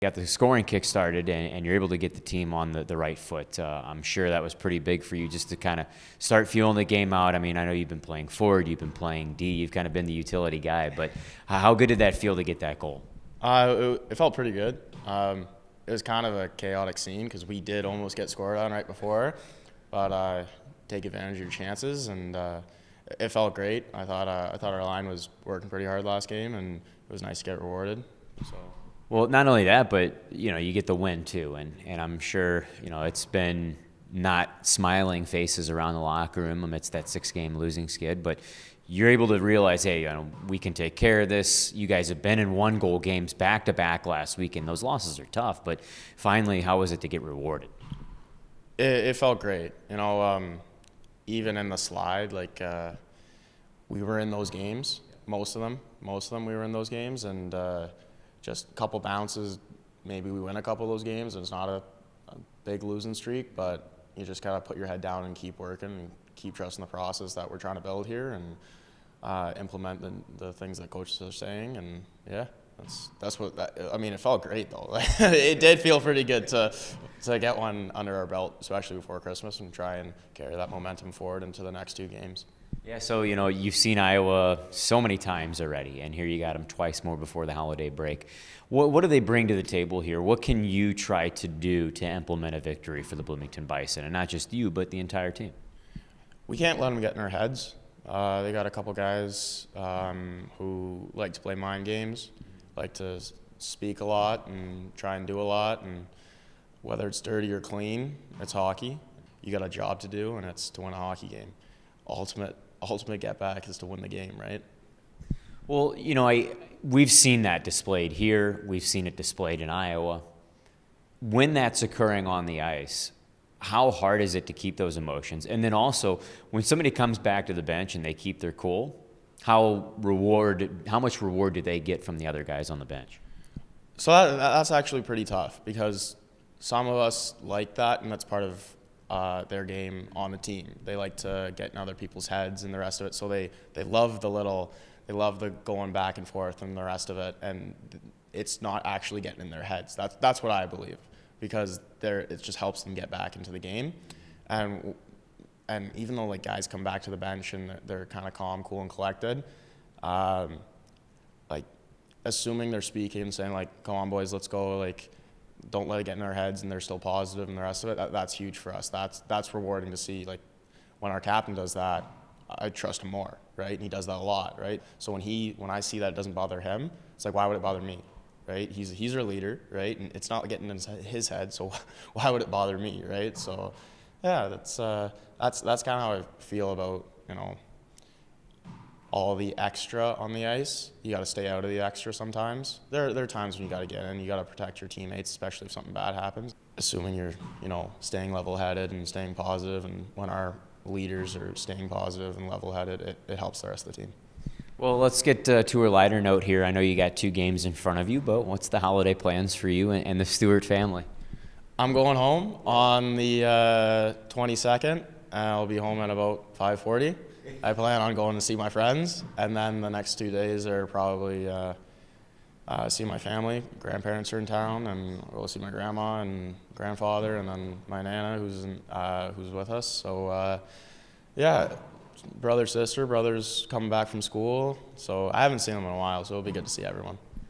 got the scoring kick started and you're able to get the team on the right foot. I'm sure that was pretty big for you just to kind of start feeling the game out. I mean, I know you've been playing forward, you've been playing D, you've kind of been the utility guy, but how good did that feel to get that goal? It felt pretty good. It was kind of a chaotic scene because we did almost get scored on right before, but take advantage of your chances, and it felt great. I thought our line was working pretty hard last game, and it was nice to get rewarded. So. Well, not only that, but you get the win too, and I'm sure it's been not smiling faces around the locker room amidst that 6-game losing skid, but you're able to realize, hey, we can take care of this. You guys have been in 1-goal games back to back last week, and those losses are tough. But finally, how was it to get rewarded? It felt great, even in the slide, we were in those games, most of them we were in those games, and just a couple bounces, maybe we win a couple of those games. It's not a big losing streak, but you just gotta put your head down and keep working and keep trusting the process that we're trying to build here, and implement the things that coaches are saying. And yeah, that's what it felt great though. It did feel pretty good to get one under our belt, especially before Christmas, and try and carry that momentum forward into the next 2 games. Yeah, so you've seen Iowa so many times already, and here you got them twice more before the holiday break. What do they bring to the table here? What can you try to do to implement a victory for the Bloomington Bison, and not just you, but the entire team? We can't let them get in our heads. They got a couple guys who like to play mind games, like to speak a lot and try and do a lot, and whether it's dirty or clean, it's hockey. You got a job to do, and it's to win a hockey game. Ultimate get back is to win the game, right? Well, we've seen that displayed here. We've seen it displayed in Iowa. When that's occurring on the ice, how hard is it to keep those emotions? And then also, when somebody comes back to the bench and they keep their cool, how much reward do they get from the other guys on the bench? So that's actually pretty tough, because some of us like that, and that's part of their game on the team. They like to get in other people's heads and the rest of it. So they love the going back and forth and the rest of it, and it's not actually getting in their heads. That's what I believe, because it just helps them get back into the game. And even though guys come back to the bench and they're kind of calm, cool, and collected, assuming they're speaking and saying "Come on, boys, let's go," don't let it get in their heads, and they're still positive and the rest of it. That's huge for us. That's rewarding to see. When our captain does that, I trust him more, right? And he does that a lot, right? So when I see that it doesn't bother him, it's why would it bother me, right? He's our leader, right? And it's not getting in his head, so why would it bother me, right? So yeah, that's kind of how I feel about all the extra on the ice. You got to stay out of the extra sometimes. There are times when you got to get in. You got to protect your teammates, especially if something bad happens. Assuming you're, staying level-headed and staying positive, and when our leaders are staying positive and level-headed, it helps the rest of the team. Well, let's get to a lighter note here. I know you got 2 games in front of you, but what's the holiday plans for you and the Stewart family? I'm going home on the 22nd. I'll be home at about 5:40. I plan on going to see my friends, and then the next 2 days are probably see my family. Grandparents are in town, and we'll see my grandma and grandfather, and then my nana who's with us. So yeah, brother's coming back from school, so I haven't seen them in a while, so it'll be good to see everyone.